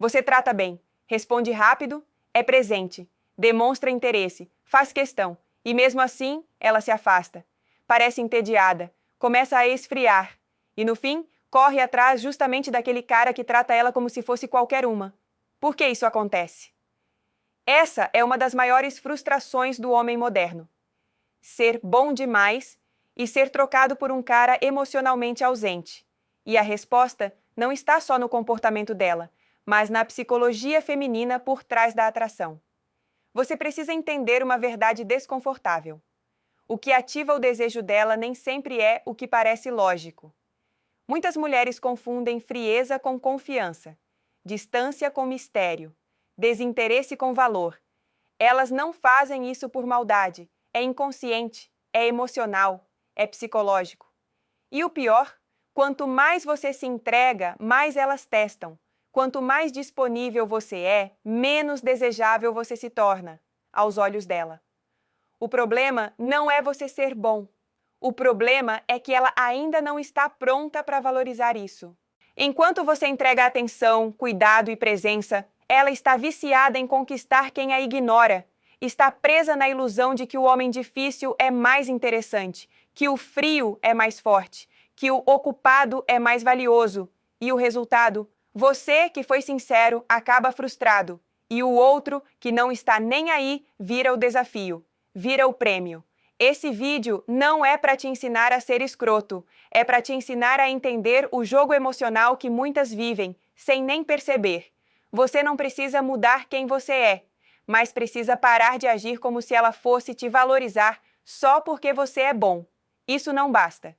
Você trata bem, responde rápido, é presente, demonstra interesse, faz questão, e mesmo assim ela se afasta. Parece entediada, começa a esfriar, e no fim corre atrás justamente daquele cara que trata ela como se fosse qualquer uma. Por que isso acontece? Essa é uma das maiores frustrações do homem moderno. Ser bom demais e ser trocado por um cara emocionalmente ausente. E a resposta não está só no comportamento dela, mas na psicologia feminina por trás da atração. Você precisa entender uma verdade desconfortável. O que ativa o desejo dela nem sempre é o que parece lógico. Muitas mulheres confundem frieza com confiança, distância com mistério, desinteresse com valor. Elas não fazem isso por maldade, é inconsciente, é emocional, é psicológico. E o pior, quanto mais você se entrega, mais elas testam. Quanto mais disponível você é, menos desejável você se torna, aos olhos dela. O problema não é você ser bom. O problema é que ela ainda não está pronta para valorizar isso. Enquanto você entrega atenção, cuidado e presença, ela está viciada em conquistar quem a ignora. Está presa na ilusão de que o homem difícil é mais interessante, que o frio é mais forte, que o ocupado é mais valioso. E o resultado? Você, que foi sincero, acaba frustrado. E o outro, que não está nem aí, vira o desafio, vira o prêmio. Esse vídeo não é para te ensinar a ser escroto, é para te ensinar a entender o jogo emocional que muitas vivem, sem nem perceber. Você não precisa mudar quem você é, mas precisa parar de agir como se ela fosse te valorizar só porque você é bom. Isso não basta.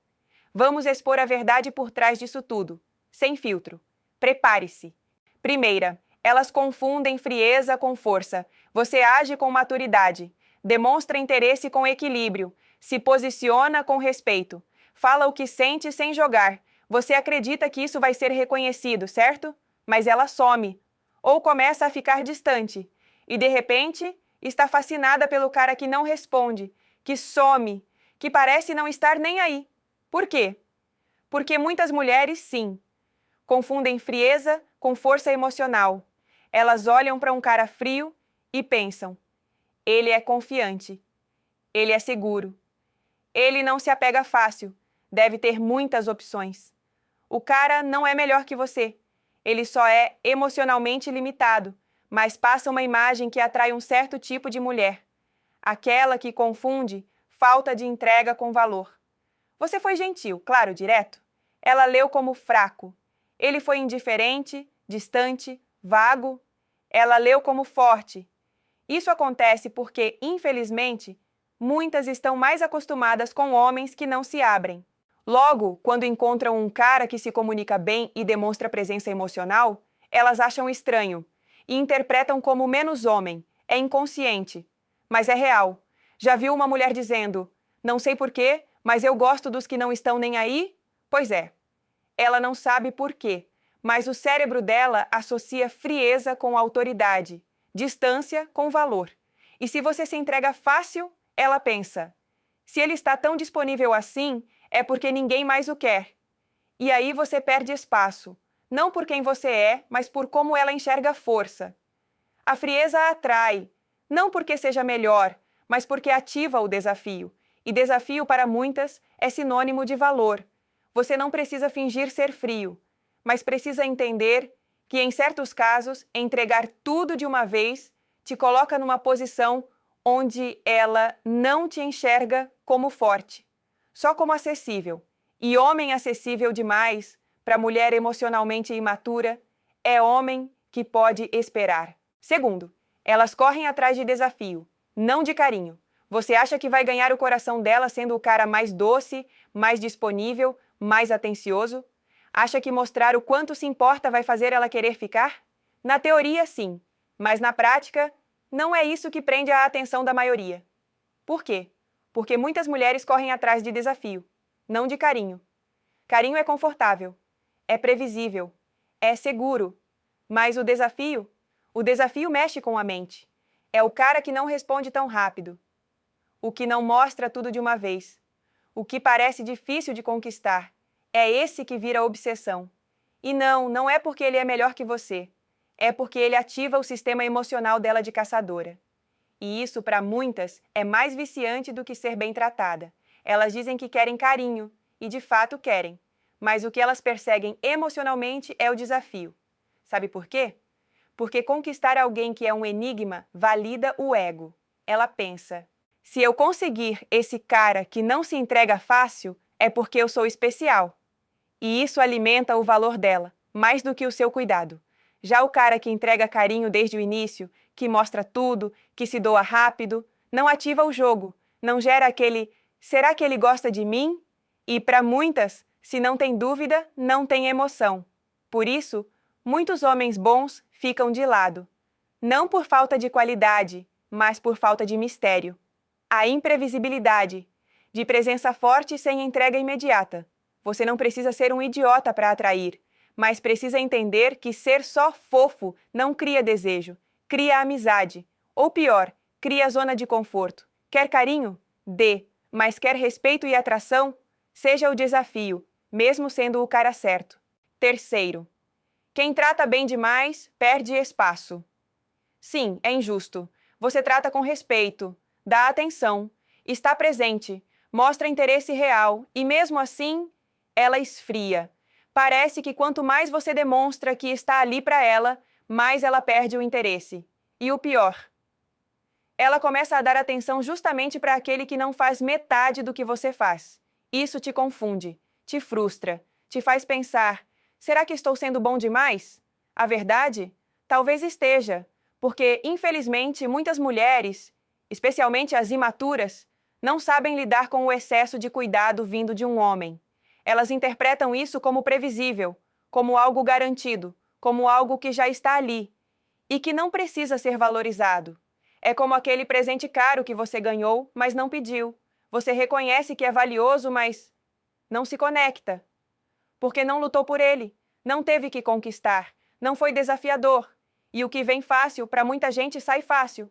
Vamos expor a verdade por trás disso tudo, sem filtro. Prepare-se. Primeira, elas confundem frieza com força. Você age com maturidade. Demonstra interesse com equilíbrio, se posiciona com respeito, fala o que sente sem jogar. Você acredita que isso vai ser reconhecido, certo? Mas ela some, ou começa a ficar distante, e de repente está fascinada pelo cara que não responde, que some, que parece não estar nem aí. Por quê? Porque muitas mulheres, sim, confundem frieza com força emocional. Elas olham para um cara frio e pensam: ele é confiante. Ele é seguro. Ele não se apega fácil. Deve ter muitas opções. O cara não é melhor que você. Ele só é emocionalmente limitado, mas passa uma imagem que atrai um certo tipo de mulher. Aquela que confunde falta de entrega com valor. Você foi gentil, claro, direto. Ela leu como fraco. Ele foi indiferente, distante, vago. Ela leu como forte. Isso acontece porque, infelizmente, muitas estão mais acostumadas com homens que não se abrem. Logo, quando encontram um cara que se comunica bem e demonstra presença emocional, elas acham estranho e interpretam como menos homem. É inconsciente, mas é real. Já viu uma mulher dizendo: "Não sei porquê, mas eu gosto dos que não estão nem aí"? Pois é. Ela não sabe por quê, mas o cérebro dela associa frieza com autoridade, distância com valor. E se você se entrega fácil, ela pensa: se ele está tão disponível assim, é porque ninguém mais o quer. E aí você perde espaço, não por quem você é, mas por como ela enxerga força. A frieza a atrai, não porque seja melhor, mas porque ativa o desafio. E desafio para muitas é sinônimo de valor. Você não precisa fingir ser frio, mas precisa entender que, em certos casos, entregar tudo de uma vez te coloca numa posição onde ela não te enxerga como forte, só como acessível. E homem acessível demais para mulher emocionalmente imatura é homem que pode esperar. Segundo, elas correm atrás de desafio, não de carinho. Você acha que vai ganhar o coração dela sendo o cara mais doce, mais disponível, mais atencioso? Acha que mostrar o quanto se importa vai fazer ela querer ficar? Na teoria, sim, mas na prática, não é isso que prende a atenção da maioria. Por quê? Porque muitas mulheres correm atrás de desafio, não de carinho. Carinho é confortável, é previsível, é seguro. Mas o desafio? O desafio mexe com a mente. É o cara que não responde tão rápido. O que não mostra tudo de uma vez. O que parece difícil de conquistar. É esse que vira obsessão. E não é porque ele é melhor que você. é porque ele ativa o sistema emocional dela de caçadora. E isso, para muitas, é mais viciante do que ser bem tratada. Elas dizem que querem carinho, e de fato querem. Mas o que elas perseguem emocionalmente é o desafio. Sabe por quê? Porque conquistar alguém que é um enigma valida o ego. Ela pensa: se eu conseguir esse cara que não se entrega fácil, é porque eu sou especial. E isso alimenta o valor dela, mais do que o seu cuidado. Já o cara que entrega carinho desde o início, que mostra tudo, que se doa rápido, não ativa o jogo, não gera aquele "será que ele gosta de mim?" E para muitas, se não tem dúvida, não tem emoção. Por isso, muitos homens bons ficam de lado. Não por falta de qualidade, mas por falta de mistério. A imprevisibilidade, de presença forte sem entrega imediata. Você não precisa ser um idiota para atrair, mas precisa entender que ser só fofo não cria desejo, cria amizade. Ou pior, cria zona de conforto. Quer carinho? Dê. Mas quer respeito e atração? Seja o desafio, mesmo sendo o cara certo. Terceiro, quem trata bem demais perde espaço. Sim, é injusto. Você trata com respeito, dá atenção, está presente, mostra interesse real e, mesmo assim, ela esfria. Parece que quanto mais você demonstra que está ali para ela, mais ela perde o interesse. E o pior, ela começa a dar atenção justamente para aquele que não faz metade do que você faz. Isso te confunde, te frustra, te faz pensar: será que estou sendo bom demais? A verdade? Talvez esteja, porque, infelizmente, muitas mulheres, especialmente as imaturas, não sabem lidar com o excesso de cuidado vindo de um homem. Elas interpretam isso como previsível, como algo garantido, como algo que já está ali e que não precisa ser valorizado. É como aquele presente caro que você ganhou, mas não pediu. Você reconhece que é valioso, mas não se conecta. Porque não lutou por ele, não teve que conquistar, não foi desafiador. E o que vem fácil, para muita gente, sai fácil.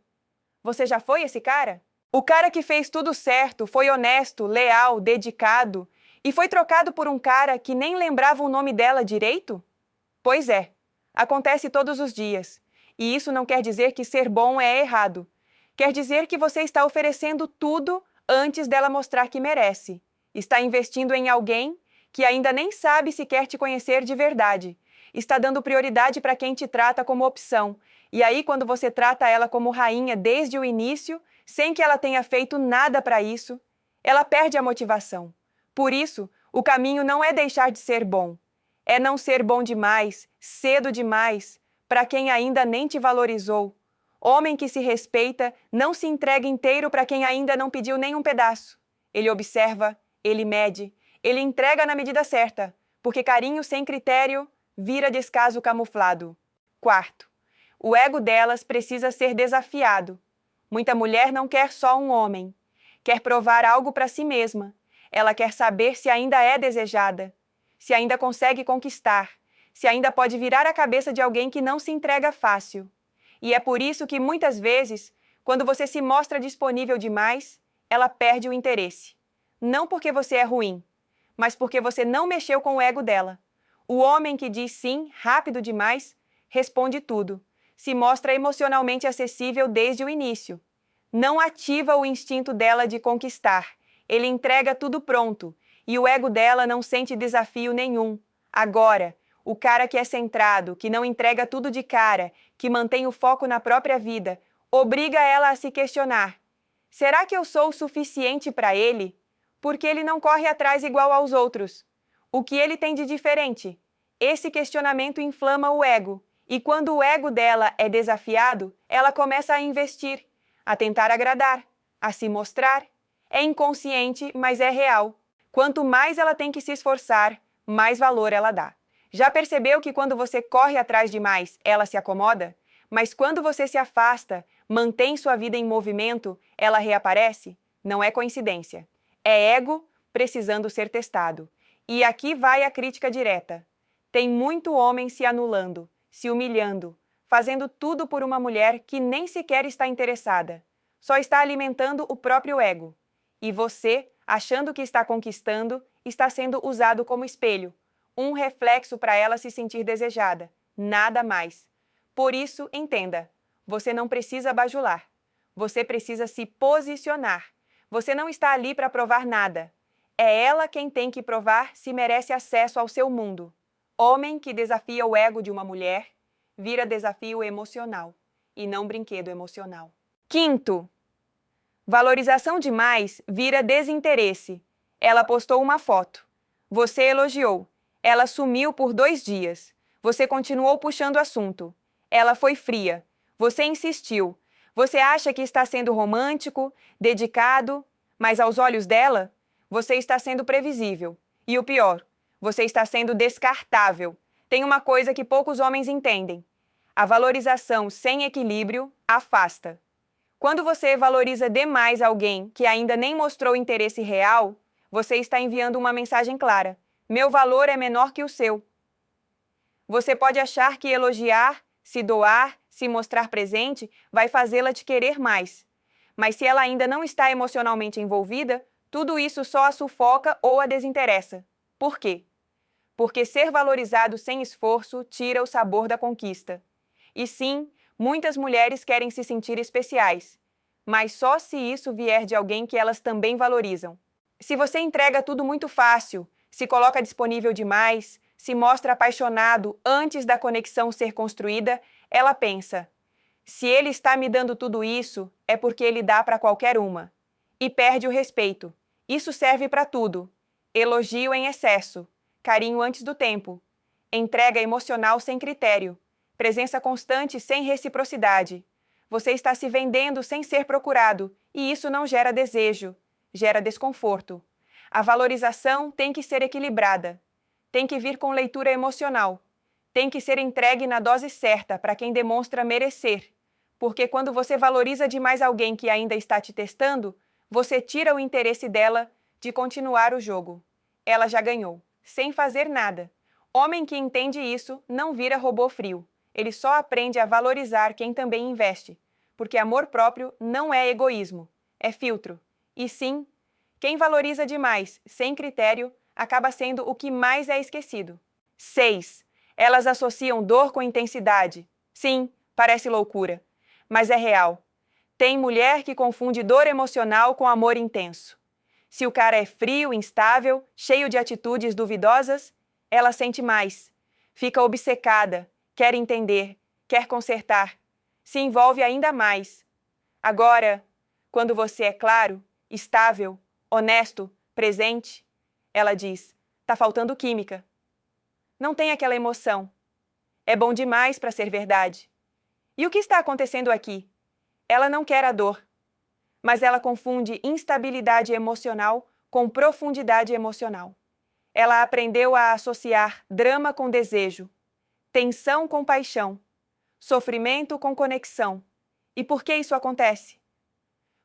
Você já foi esse cara? O cara que fez tudo certo, foi honesto, leal, dedicado, e foi trocado por um cara que nem lembrava o nome dela direito? Pois é, acontece todos os dias. E isso não quer dizer que ser bom é errado. Quer dizer que você está oferecendo tudo antes dela mostrar que merece. Está investindo em alguém que ainda nem sabe se quer te conhecer de verdade. Está dando prioridade para quem te trata como opção. E aí, quando você trata ela como rainha desde o início, sem que ela tenha feito nada para isso, ela perde a motivação. Por isso, o caminho não é deixar de ser bom. É não ser bom demais, cedo demais, para quem ainda nem te valorizou. Homem que se respeita não se entrega inteiro para quem ainda não pediu nem um pedaço. Ele observa, ele mede, ele entrega na medida certa, porque carinho sem critério vira descaso camuflado. Quarto, o ego delas precisa ser desafiado. Muita mulher não quer só um homem. Quer provar algo para si mesma. Ela quer saber se ainda é desejada, se ainda consegue conquistar, se ainda pode virar a cabeça de alguém que não se entrega fácil. E é por isso que, muitas vezes, quando você se mostra disponível demais, ela perde o interesse. Não porque você é ruim, mas porque você não mexeu com o ego dela. O homem que diz sim rápido demais responde tudo. Se mostra emocionalmente acessível desde o início. Não ativa o instinto dela de conquistar. Ele entrega tudo pronto, e o ego dela não sente desafio nenhum. Agora, o cara que é centrado, que não entrega tudo de cara, que mantém o foco na própria vida, obriga ela a se questionar: será que eu sou o suficiente para ele? Porque ele não corre atrás igual aos outros. O que ele tem de diferente? Esse questionamento inflama o ego, e quando o ego dela é desafiado, ela começa a investir, a tentar agradar, a se mostrar. É inconsciente, mas é real. Quanto mais ela tem que se esforçar, mais valor ela dá. Já percebeu que quando você corre atrás demais, ela se acomoda? Mas quando você se afasta, mantém sua vida em movimento, ela reaparece? Não é coincidência. É ego precisando ser testado. E aqui vai a crítica direta. Tem muito homem se anulando, se humilhando, fazendo tudo por uma mulher que nem sequer está interessada. Só está alimentando o próprio ego. E você, achando que está conquistando, está sendo usado como espelho, um reflexo para ela se sentir desejada, nada mais. Por isso, entenda, você não precisa bajular. Você precisa se posicionar. Você não está ali para provar nada. É ela quem tem que provar se merece acesso ao seu mundo. Homem que desafia o ego de uma mulher vira desafio emocional e não brinquedo emocional. Quinto, valorização demais vira desinteresse. Ela postou uma foto. Você elogiou. Ela sumiu por 2 dias. Você continuou puxando o assunto. Ela foi fria. Você insistiu. Você acha que está sendo romântico, dedicado, mas aos olhos dela, você está sendo previsível. E o pior, você está sendo descartável. Tem uma coisa que poucos homens entendem. A valorização sem equilíbrio afasta. Quando você valoriza demais alguém que ainda nem mostrou interesse real, você está enviando uma mensagem clara. Meu valor é menor que o seu. Você pode achar que elogiar, se doar, se mostrar presente, vai fazê-la te querer mais. Mas se ela ainda não está emocionalmente envolvida, tudo isso só a sufoca ou a desinteressa. Por quê? Porque ser valorizado sem esforço tira o sabor da conquista. E sim, muitas mulheres querem se sentir especiais, mas só se isso vier de alguém que elas também valorizam. Se você entrega tudo muito fácil, se coloca disponível demais, se mostra apaixonado antes da conexão ser construída, ela pensa: se ele está me dando tudo isso, é porque ele dá para qualquer uma. E perde o respeito. Isso serve para tudo. Elogio em excesso, carinho antes do tempo, entrega emocional sem critério, presença constante sem reciprocidade. Você está se vendendo sem ser procurado, e isso não gera desejo, gera desconforto. A valorização tem que ser equilibrada. Tem que vir com leitura emocional. Tem que ser entregue na dose certa para quem demonstra merecer. Porque quando você valoriza demais alguém que ainda está te testando, você tira o interesse dela de continuar o jogo. Ela já ganhou, sem fazer nada. Homem que entende isso não vira robô frio. Ele só aprende a valorizar quem também investe. Porque amor próprio não é egoísmo, é filtro. E sim, quem valoriza demais, sem critério, acaba sendo o que mais é esquecido. 6. Elas associam dor com intensidade. Sim, parece loucura, mas é real. Tem mulher que confunde dor emocional com amor intenso. Se o cara é frio, instável, cheio de atitudes duvidosas, ela sente mais. Fica obcecada, quer entender, quer consertar. Se envolve ainda mais. Agora, quando você é claro, estável, honesto, presente, ela diz: tá faltando química. Não tem aquela emoção. É bom demais para ser verdade. E o que está acontecendo aqui? Ela não quer a dor, mas ela confunde instabilidade emocional com profundidade emocional. Ela aprendeu a associar drama com desejo, tensão com paixão, sofrimento com conexão. E por que isso acontece?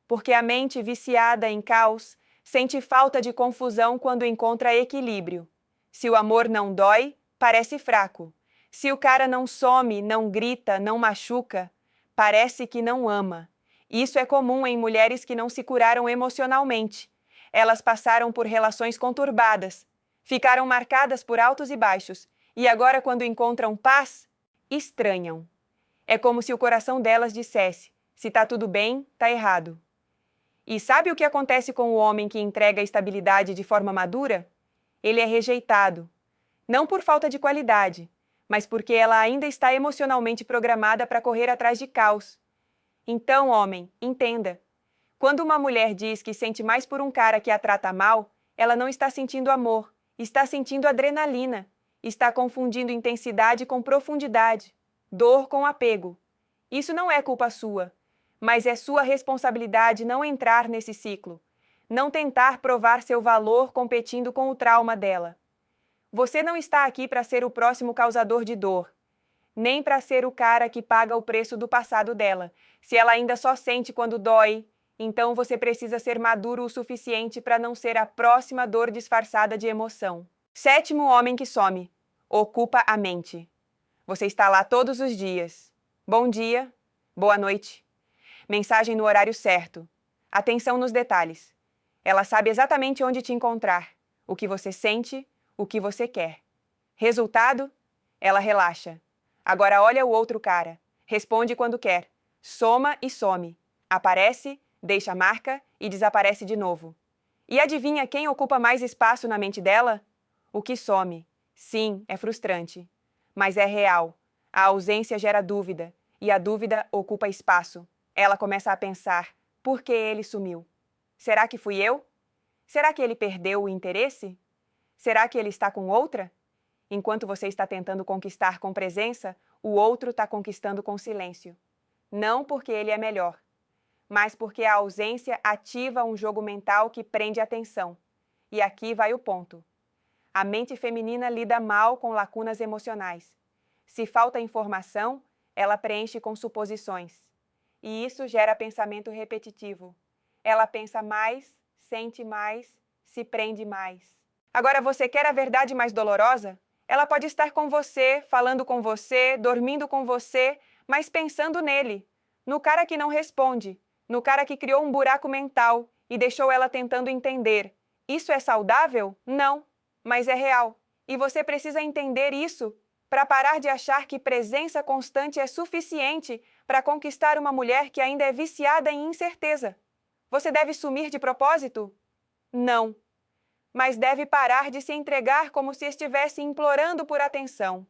Porque a mente viciada em caos sente falta de confusão quando encontra equilíbrio. Se o amor não dói, parece fraco. Se o cara não some, não grita, não machuca, parece que não ama. Isso é comum em mulheres que não se curaram emocionalmente. Elas passaram por relações conturbadas, ficaram marcadas por altos e baixos, e agora, quando encontram paz, estranham. É como se o coração delas dissesse: se tá tudo bem, tá errado. E sabe o que acontece com o homem que entrega a estabilidade de forma madura? Ele é rejeitado. Não por falta de qualidade, mas porque ela ainda está emocionalmente programada para correr atrás de caos. Então, homem, entenda. Quando uma mulher diz que sente mais por um cara que a trata mal, ela não está sentindo amor, está sentindo adrenalina, está confundindo intensidade com profundidade, dor com apego. Isso não é culpa sua, mas é sua responsabilidade não entrar nesse ciclo, não tentar provar seu valor competindo com o trauma dela. Você não está aqui para ser o próximo causador de dor, nem para ser o cara que paga o preço do passado dela. Se ela ainda só sente quando dói, então você precisa ser maduro o suficiente para não ser a próxima dor disfarçada de emoção. 7º homem que some. Ocupa a mente. Você está lá todos os dias. Bom dia, boa noite. Mensagem no horário certo. Atenção nos detalhes. Ela sabe exatamente onde te encontrar, o que você sente, o que você quer. Resultado? Ela relaxa. Agora olha o outro cara. Responde quando quer. Soma e some. Aparece, deixa marca e desaparece de novo. E adivinha quem ocupa mais espaço na mente dela? O que some. Sim, é frustrante. Mas é real. A ausência gera dúvida, e a dúvida ocupa espaço. Ela começa a pensar: por que ele sumiu? Será que fui eu? Será que ele perdeu o interesse? Será que ele está com outra? Enquanto você está tentando conquistar com presença, o outro está conquistando com silêncio. Não porque ele é melhor, mas porque a ausência ativa um jogo mental que prende a atenção. E aqui vai o ponto. A mente feminina lida mal com lacunas emocionais. Se falta informação, ela preenche com suposições. E isso gera pensamento repetitivo. Ela pensa mais, sente mais, se prende mais. Agora, você quer a verdade mais dolorosa? Ela pode estar com você, falando com você, dormindo com você, mas pensando nele, no cara que não responde, no cara que criou um buraco mental e deixou ela tentando entender. Isso é saudável? Não, mas é real. E você precisa entender isso para parar de achar que presença constante é suficiente para conquistar uma mulher que ainda é viciada em incerteza. Você deve sumir de propósito? Não. Mas deve parar de se entregar como se estivesse implorando por atenção.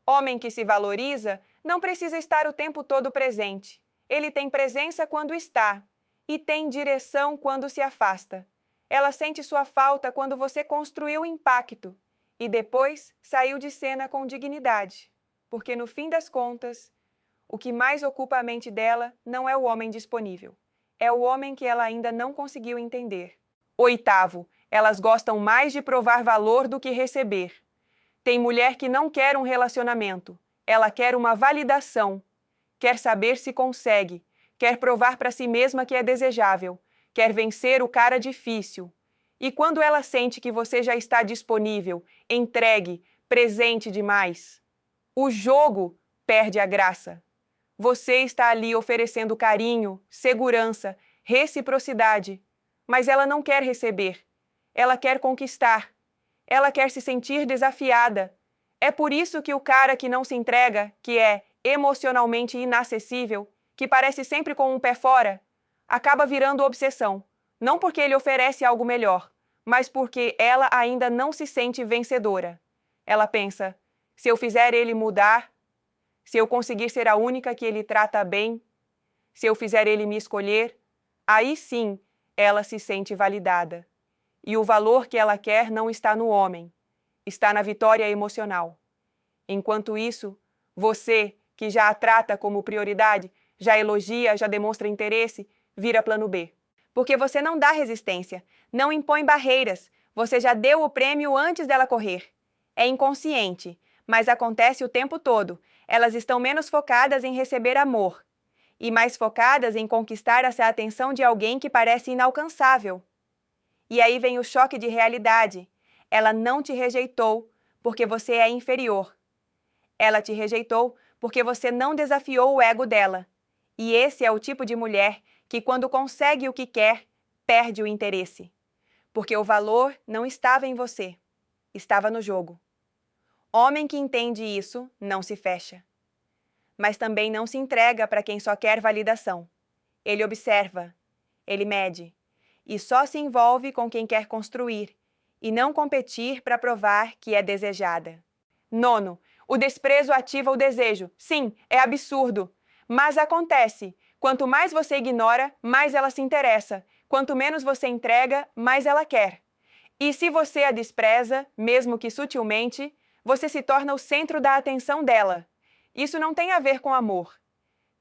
Homem que se valoriza não precisa estar o tempo todo presente. Ele tem presença quando está e tem direção quando se afasta. Ela sente sua falta quando você construiu o impacto e depois saiu de cena com dignidade. Porque no fim das contas, o que mais ocupa a mente dela não é o homem disponível. É o homem que ela ainda não conseguiu entender. Oitavo, elas gostam mais de provar valor do que receber. Tem mulher que não quer um relacionamento. Ela quer uma validação. Quer saber se consegue. Quer provar para si mesma que é desejável. Quer vencer o cara difícil. E quando ela sente que você já está disponível, entregue, presente demais, o jogo perde a graça. Você está ali oferecendo carinho, segurança, reciprocidade, mas ela não quer receber. Ela quer conquistar. Ela quer se sentir desafiada. É por isso que o cara que não se entrega, que é emocionalmente inacessível, que parece sempre com um pé fora, acaba virando obsessão. Não porque ele oferece algo melhor, mas porque ela ainda não se sente vencedora. Ela pensa: se eu fizer ele mudar, se eu conseguir ser a única que ele trata bem, se eu fizer ele me escolher, aí sim ela se sente validada. E o valor que ela quer não está no homem, está na vitória emocional. Enquanto isso, você, que já a trata como prioridade, já elogia, já demonstra interesse, vira plano B. Porque você não dá resistência, não impõe barreiras, você já deu o prêmio antes dela correr. É inconsciente, mas acontece o tempo todo. Elas estão menos focadas em receber amor e mais focadas em conquistar essa atenção de alguém que parece inalcançável. E aí vem o choque de realidade. Ela não te rejeitou porque você é inferior. Ela te rejeitou porque você não desafiou o ego dela. E esse é o tipo de mulher que, quando consegue o que quer, perde o interesse. Porque o valor não estava em você, estava no jogo. Homem que entende isso não se fecha. Mas também não se entrega para quem só quer validação. Ele observa, ele mede. E só se envolve com quem quer construir e não competir para provar que é desejada. Nono, o desprezo ativa o desejo. Sim, é absurdo. Mas acontece. Quanto mais você ignora, mais ela se interessa. Quanto menos você entrega, mais ela quer. E se você a despreza, mesmo que sutilmente, você se torna o centro da atenção dela. Isso não tem a ver com amor.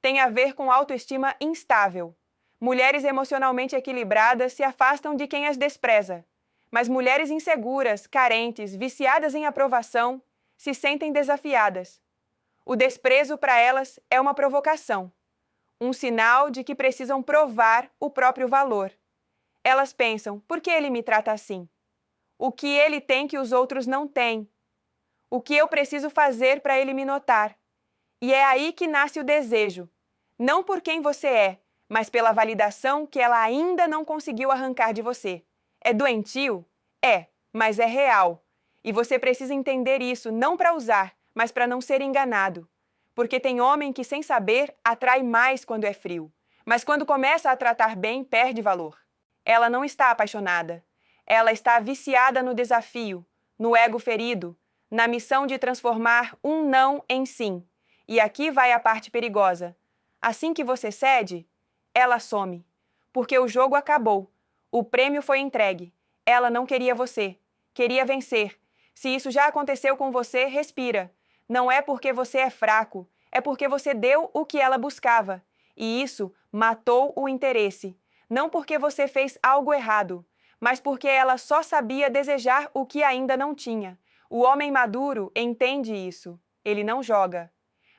Tem a ver com autoestima instável. Mulheres emocionalmente equilibradas se afastam de quem as despreza. Mas mulheres inseguras, carentes, viciadas em aprovação, se sentem desafiadas. O desprezo para elas é uma provocação, um sinal de que precisam provar o próprio valor. Elas pensam: por que ele me trata assim? O que ele tem que os outros não têm? O que eu preciso fazer para ele me notar? E é aí que nasce o desejo, não por quem você é, mas pela validação que ela ainda não conseguiu arrancar de você. É doentio? É, mas é real. E você precisa entender isso não para usar, mas para não ser enganado. Porque tem homem que, sem saber, atrai mais quando é frio, mas quando começa a tratar bem, perde valor. Ela não está apaixonada. Ela está viciada no desafio, no ego ferido, na missão de transformar um não em sim. E aqui vai a parte perigosa. Assim que você cede, ela some. Porque o jogo acabou. O prêmio foi entregue. Ela não queria você. Queria vencer. Se isso já aconteceu com você, respira. Não é porque você é fraco. É porque você deu o que ela buscava. E isso matou o interesse. Não porque você fez algo errado, mas porque ela só sabia desejar o que ainda não tinha. O homem maduro entende isso. Ele não joga.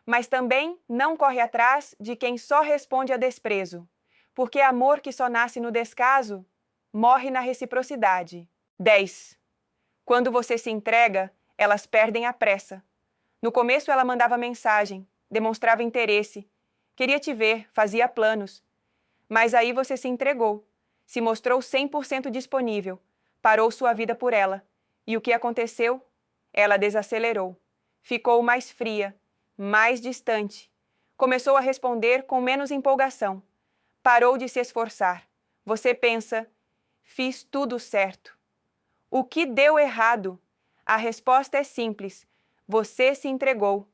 Mas também não corre atrás de quem só responde a desprezo. Porque amor que só nasce no descaso, morre na reciprocidade. 10. Quando você se entrega, elas perdem a pressa. No começo ela mandava mensagem, demonstrava interesse, queria te ver, fazia planos. Mas aí você se entregou, se mostrou 100% disponível, parou sua vida por ela. E o que aconteceu? Ela desacelerou, ficou mais fria, mais distante. Começou a responder com menos empolgação. Parou de se esforçar. Você pensa, fiz tudo certo. O que deu errado? A resposta é simples. Você se entregou.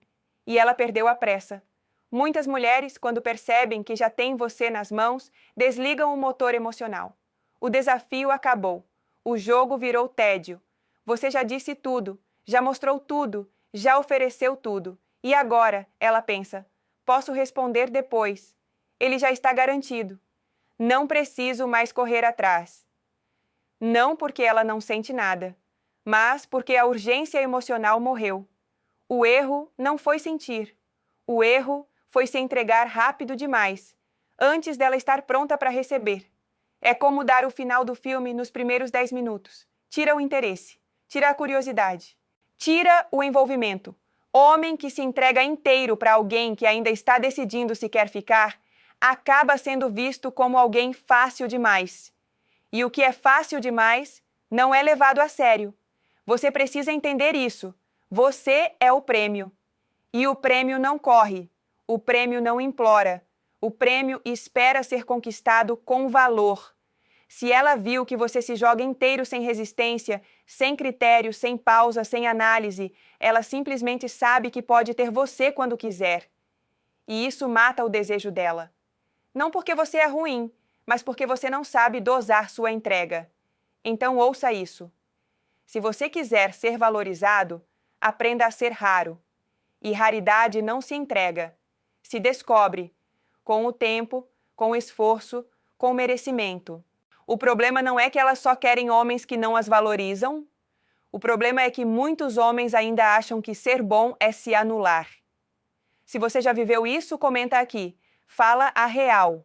E ela perdeu a pressa. Muitas mulheres, quando percebem que já têm você nas mãos, desligam o motor emocional. O desafio acabou. O jogo virou tédio. Você já disse tudo, já mostrou tudo, já ofereceu tudo. E agora, ela pensa, posso responder depois. Ele já está garantido. Não preciso mais correr atrás. Não porque ela não sente nada, mas porque a urgência emocional morreu. O erro não foi sentir. O erro foi se entregar rápido demais, antes dela estar pronta para receber. É como dar o final do filme nos primeiros 10 minutos. Tira o interesse, tira a curiosidade, tira o envolvimento. Homem que se entrega inteiro para alguém que ainda está decidindo se quer ficar, acaba sendo visto como alguém fácil demais. E o que é fácil demais não é levado a sério. Você precisa entender isso. Você é o prêmio. E o prêmio não corre. O prêmio não implora. O prêmio espera ser conquistado com valor. Se ela viu que você se joga inteiro sem resistência, sem critério, sem pausa, sem análise, ela simplesmente sabe que pode ter você quando quiser. E isso mata o desejo dela. Não porque você é ruim, mas porque você não sabe dosar sua entrega. Então ouça isso. Se você quiser ser valorizado, aprenda a ser raro. E raridade não se entrega, se descobre, com o tempo, com o esforço, com o merecimento. O problema não é que elas só querem homens que não as valorizam. O problema é que muitos homens ainda acham que ser bom é se anular. Se você já viveu isso, comenta aqui. Fala a real.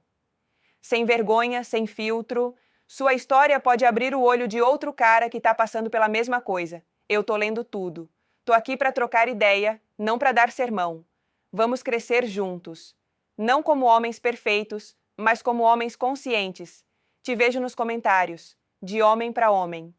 Sem vergonha, sem filtro. Sua história pode abrir o olho de outro cara que está passando pela mesma coisa. Eu tô lendo tudo. Tô aqui para trocar ideia, não para dar sermão. Vamos crescer juntos. Não como homens perfeitos, mas como homens conscientes. Te vejo nos comentários. De homem para homem.